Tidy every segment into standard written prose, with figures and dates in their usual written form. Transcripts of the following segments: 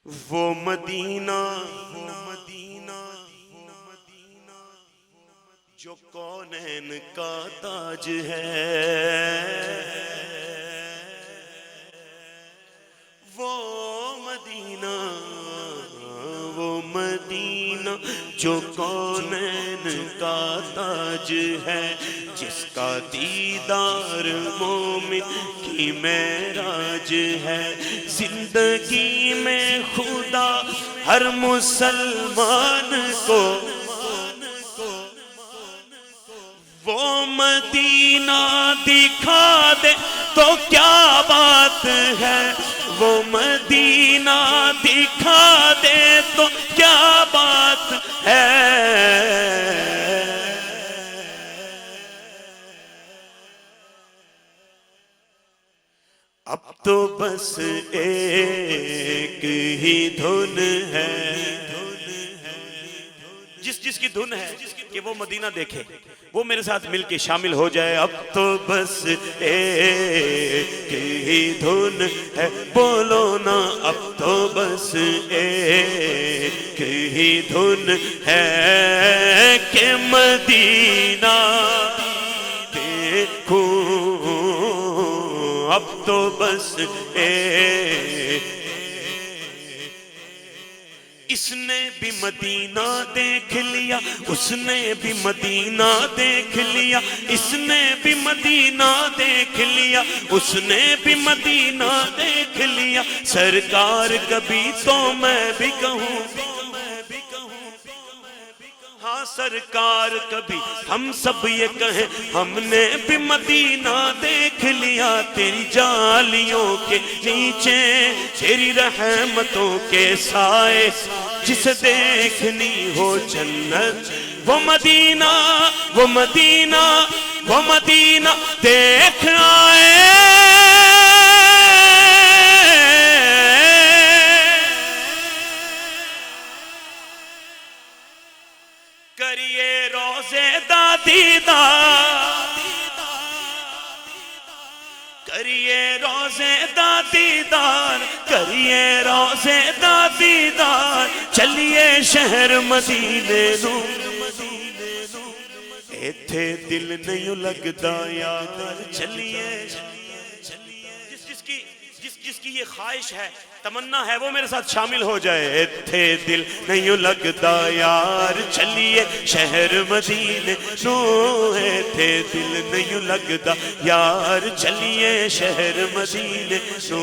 وہ مدینہ جو کونین کا تاج ہے، وہ مدینہ جو کونین کا تاج ہے، جس کا دیدار مومن کی معراج ہے۔ زندگی میں خدا ہر مسلمان کو وہ مدینہ دکھا دے تو کیا بات ہے، وہ مدینہ دکھا دے تو کیا بات ہے۔ اب تو بس ایک ہی دھن ہے، جس کی دھن ہے کہ وہ مدینہ دیکھے، وہ میرے ساتھ مل کے شامل ہو جائے۔ اب تو بس ایک ہی دھن ہے، بولو نا اب تو بس ایک ہی دھن ہے کہ مدینہ دیکھوں۔ اب تو بس اس نے بھی مدینہ دیکھ لیا، اس نے بھی مدینہ دیکھ لیا، اس نے بھی مدینہ دیکھ لیا، اس نے بھی مدینہ دیکھ لیا۔ سرکار کبھی تو میں بھی کہوں، ہاں سرکار کبھی ہم سب یہ کہیں ہم نے بھی مدینہ دیکھ لیا۔ تیری جالیوں کے نیچے تیری رحمتوں کے سائے، جسے دیکھنی ہو جنت، وہ مدینہ وہ مدینہ وہ مدینہ دیکھ آئے۔ کریے روزے دا دیدار، کریے روزے دا دیدار، کریے روزے دا دیدار۔ چلیے شہر مدینے نو، ایتھے دل نہیں لگدا یار۔ چلیے جس کی یہ خواہش ہے، تمنا ہے، وہ میرے ساتھ شامل ہو جائے۔ ایتھے دل نہیں لگدا یار، چلیے شہر مدینے نو، ایتھے دل نہیں لگدا یار، چلیے شہر مدینے نو۔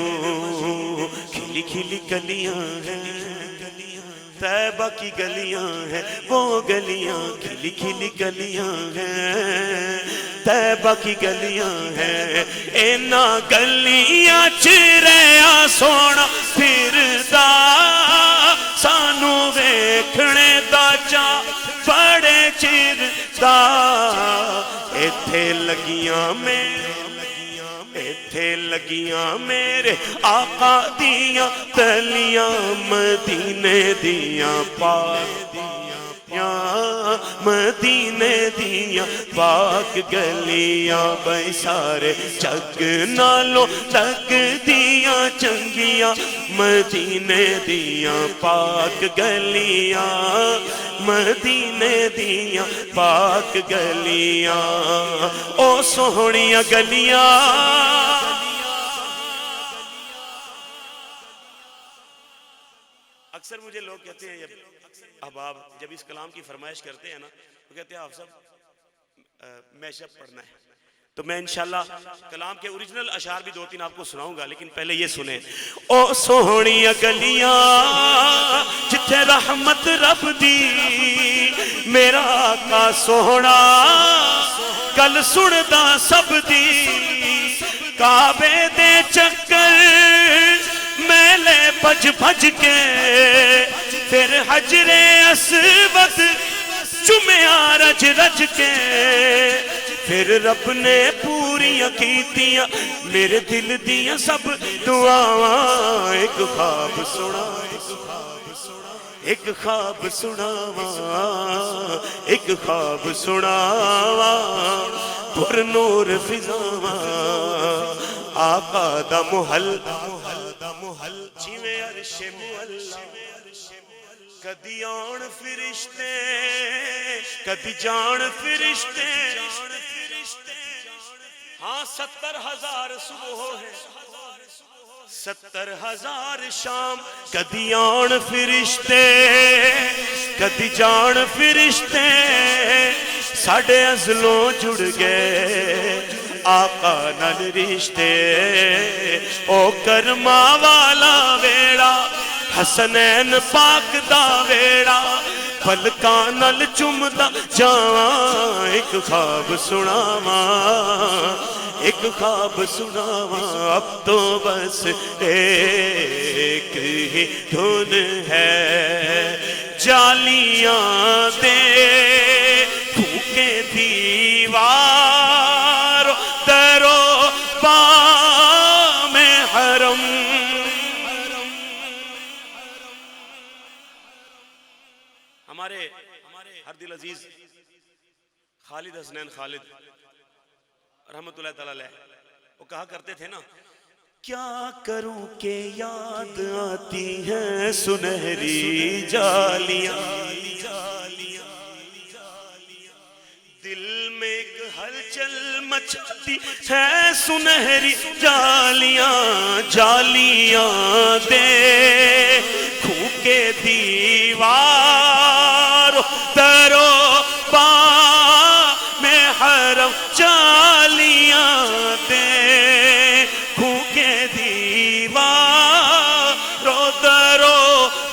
کھلی کھلی گلیاں ہیں، طیبہ کی گلیاں ہیں، وہ گلیاں کھلی کھلی گلیاں ہیں، طیبہ کی گلیاں ہیں۔ اینا گلیاں چریا سونا پھردا، سانو ویکھنے دا چا بڑے چردا۔ ایتھے لگیاں ایتھے لگیاں میرے آقا دیاں تلیاں، مدینے دیاں پاک مدینے دیاں پاک گلیاں، بھائی سارے جگ نالوں لگ دیاں چنگیاں، مدینے دیاں پاک گلیاں، مدینے دیاں پاک گلیاں۔ او سوہنیاں گلیاں، اکثر مجھے لوگ کہتے ہیں احباب جب اس کلام کی فرمائش کرتے ہیں نا، تو کہتے ہیں آپ سب میشپ پڑھنا ہے، تو میں انشاءاللہ کلام کے اوریجنل اشعار بھی 2-3 آپ کو سناؤں گا، لیکن پہلے یہ سنیں۔ او سوہنیاں گلیاں جتھے رحمت رب دی، میرا آقا سوہنا گل سندا سب دی، کعبے دے چکر میلے بھج بھج کے، پھر حجر اسود چومیا رج رج کے، پھر رب نے پوریاں کیتیاں میرے دل دیاں سب دعاواں۔ ایک خواب سنا، ایک خواب سناواں، ایک خواب سناواں، پر نور فضاواں، آقا دا محل جیویں عرش معل کدی آن فرشتے کدی جان فرشتے ہاں 70,000 صبح ہے 70,000 شام کدی آن فرشتے کدی جان فرشتے ساڑھے ازلوں جڑ گئے آقا نال رشتے او کرما والا ویڑا حسنین پاک دا ویڑا پلکاں نال چمدا جاواں ایک خواب سناواں ایک خواب سناواں اب تو بس ایک ہی دھن ہے جالیاں دے پھوکے دیوار درو بام حرم ہمارے ہر دل عزیز خالد حسنین خالد رحمت اللہ تعالیٰ علیہ وہ کہا کرتے تھے نا کیا کروں کہ یاد آتی ہیں سنہری جالیاں دل میں ایک ہلچل مچتی ہے سنہری جالیاں جالیاں دے کھوکے دیوار درو بام حرم جالیاں دے کھوکے دیوار درو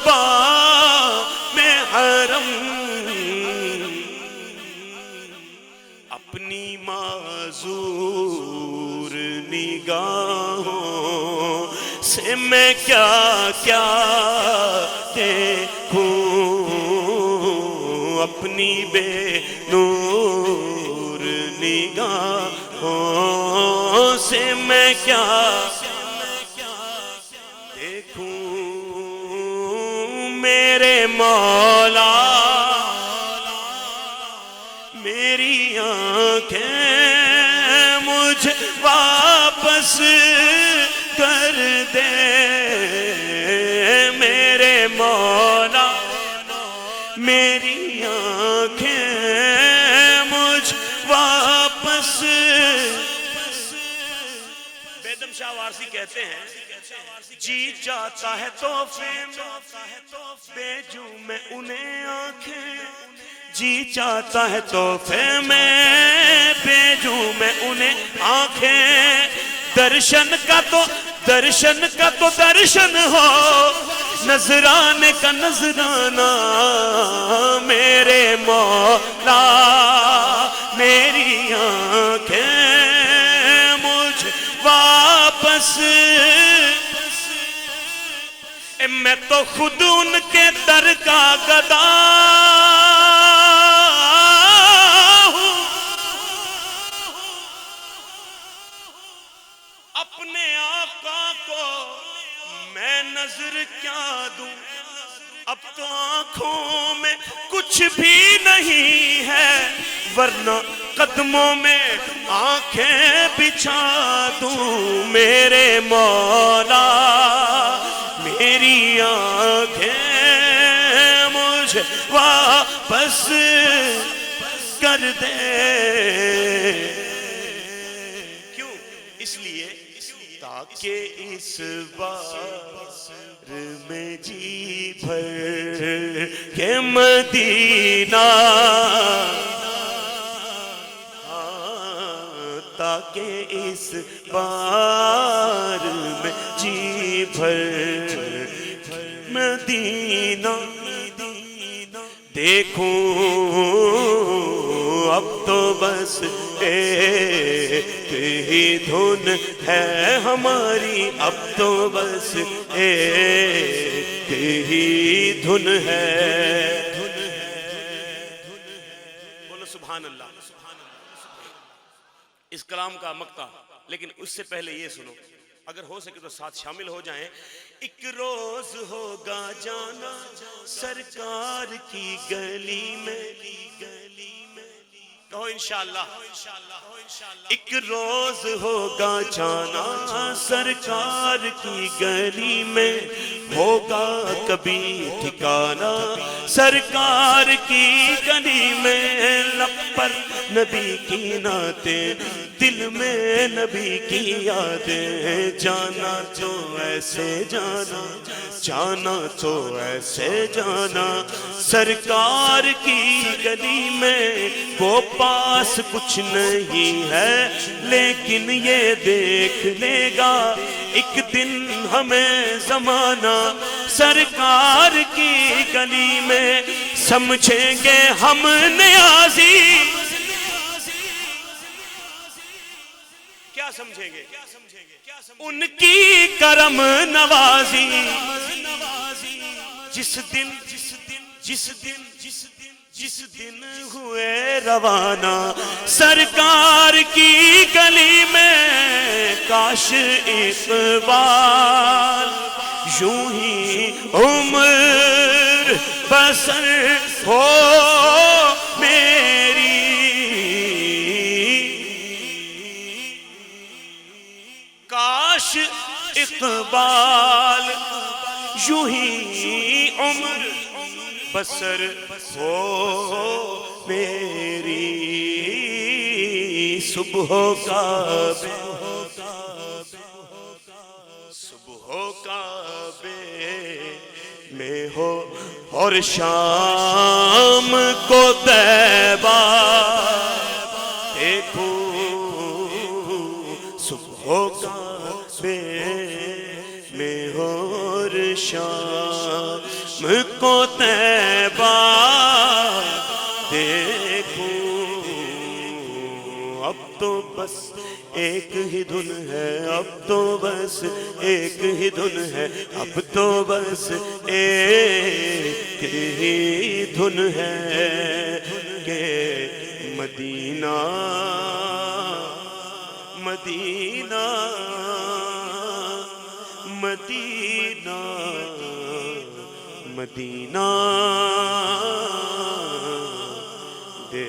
بام حرم اپنی معذور نگاہوں سے میں کیا کیا دیکھوں اپنی بے نور نگاہوں سے میں کیا دیکھوں میرے مولا میری آنکھیں مجھے واپس کر دے میرے مولا میری آنکھیں مجھ واپس بیدم شاہ وارسی کہتے ہیں جی چاہتا ہے تحفے میں بیجوں میں انہیں آنکھیں جی چاہتا ہے تحفے میں بیجوں میں انہیں آنکھیں درشن کا تو درشن ہو نظرانے کا نظرانہ میرے مولا میری آنکھیں مجھ واپس میں تو خود ان کے در کا گدا ہوں اپنے آقا کو میں نظر کیا دوں اب تو آنکھوں میں کچھ بھی نہیں ہے ورنہ قدموں میں آنکھیں بچھا دوں میرے مولا میری آنکھیں مجھے واپس کر دے کیوں اس لیے تاکہ اس بار میں جی بھر کے مدینہ تاکہ اس بار میں جی بھر مدینہ دیکھوں اب تو بس ایک ہی دھن ہے ہماری اب تو بس ایک ہی دھن ہے بولو سبحان اللہ اس کلام کا مقطع لیکن اس سے پہلے یہ سنو اگر ہو سکے تو ساتھ شامل ہو جائیں ایک روز ہوگا جانا سرکار کی گلی میں کہو انشاءاللہ ایک روز ہوگا جانا سرکار کی گلی میں، ہوگا کبھی ٹھکانا سرکار کی گلی میں، لب پر نبی کی نعتیں، دل میں نبی کی یادیں، جانا تو ایسے جانا، جانا تو ایسے جانا سرکار کی گلی میں، وہ پاس کچھ نہیں ہے لیکن یہ دیکھ لے گا ایک دن ہمیں زمانہ، سرکار کی گلی میں سمجھیں گے ہم نیازی، کیا سمجھیں گے ان کی کرم نوازی، جس دن ہوئے روانہ سرکار کی گلی میں، کاش اقبال یوں ہی عمر بسر ہو میری، کاش اقبال یوں ہی عمر بسر ہو میری، صبح کعبے میں ہو اور شام کو طیبہ دیکھو، صبح کعبے میں ہو اور شام کو طیبہ دیکھوں، اب تو بس ایک ہی دھن ہے، اب تو بس ایک ہی دھن ہے، اب تو بس ایک ہی دھن ہے کہ مدینہ مدینہ مدینہ مدینہ دے